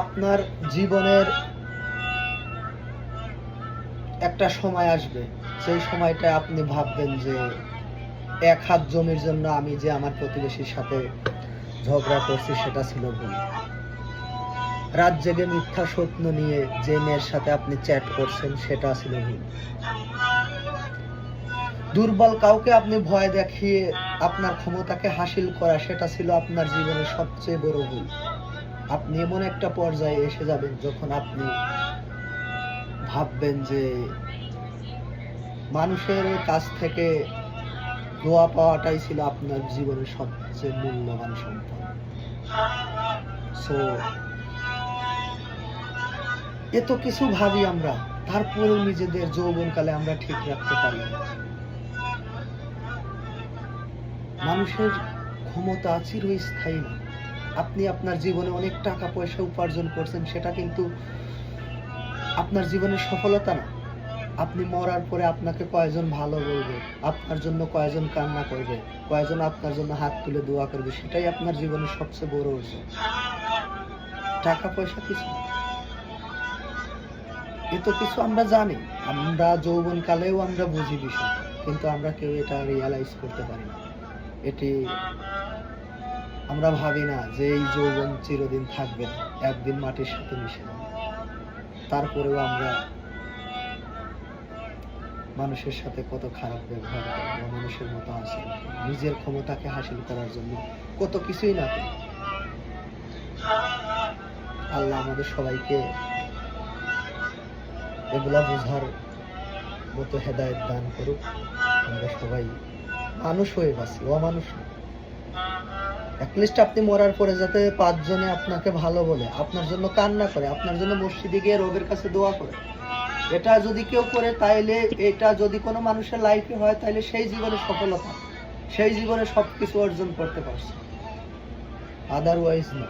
আপনার জীবনের একটা সময় আসবে, সেই সময়টা আপনি ভাববেন যে 1 হাত জমির জন্য আমি যে আমার প্রতিবেশীর সাথে ঝগড়া করছি সেটা ছিল ভুল। রাত জেগে মিথ্যা স্বপ্ন নিয়ে যে মেয়ের সাথে আপনি চ্যাট করছেন সেটা ছিল ভুল। দুর্বল কাউকে আপনি ভয় দেখিয়ে আপনার ক্ষমতাকে হাসিল করা সেটা ছিল আপনার জীবনের সবচেয়ে বড় ভুল। আপনি এমন একটা পর্যায়ে এসে যাবেন যখন আপনি ভাববেন যে মানুষের কাছ থেকে দোয়া পাওয়াটাই ছিল আপনার জীবনের সবচেয়ে মূল্যবান সম্পদ। সো এত কিছু ভাবি আমরা, তারপরেও নিজেদের যৌবনকালে আমরা ঠিক রাখতে পারি না। মানুষের ক্ষমতা চিরস্থায়ী না। আপনি আপনার জীবনে অনেক টাকা পয়সা উপার্জন করছেন, সেটা কিন্তু আপনার জীবনের সফলতা না। আপনি মরার পরে আপনাকে কয়জন ভালো বলবে, আপনার জন্য কয়জন কান্না করবে, কয়জন আপনার জন্য হাত তুলে দোয়া করবে, সেটাই আপনার জীবনের সবচেয়ে বড় অর্জন। টাকা পয়সা কিছু না। এত কিছু আমরা জানি, আমরা যৌবনকালেও আমরা বুঝি বিষয়, কিন্তু আমরা কেউ এটা রিয়ালাইজ করতে পারি না। এটি আমরা ভাবি না যে এই যৌবন চিরদিন থাকবে না, একদিন মাটির সাথে মিশে যাবে। তারপরেও আমরা মানুষের সাথে কত খারাপ ব্যবহার করি, মানুষের মতো আচরণ করি, নিজের ক্ষমতাকে হাসিল করার জন্য কত কিছুই না করি। আল্লাহ আমাদের সবাইকে এগুলা বোঝার মতো হেদায়েত দান করুক। আমরা সবাই মানুষ হয়ে বাঁচি, অমানুষ না। অ্যাটলিস্ট আপনি মরার পরে যাতে 5 জনে আপনাকে ভালো বলে, আপনার জন্য কান্না করে, আপনার জন্য মসজিদে গিয়ে রবের কাছে দোয়া করে, এটা যদি কেউ করে, তাইলে এটা যদি কোনো মানুষের লাইফে হয়, তাইলে সেই জীবনে সফলতা, সেই জীবনে সবকিছু অর্জন করতে পারছে, আদারওয়াইজ না।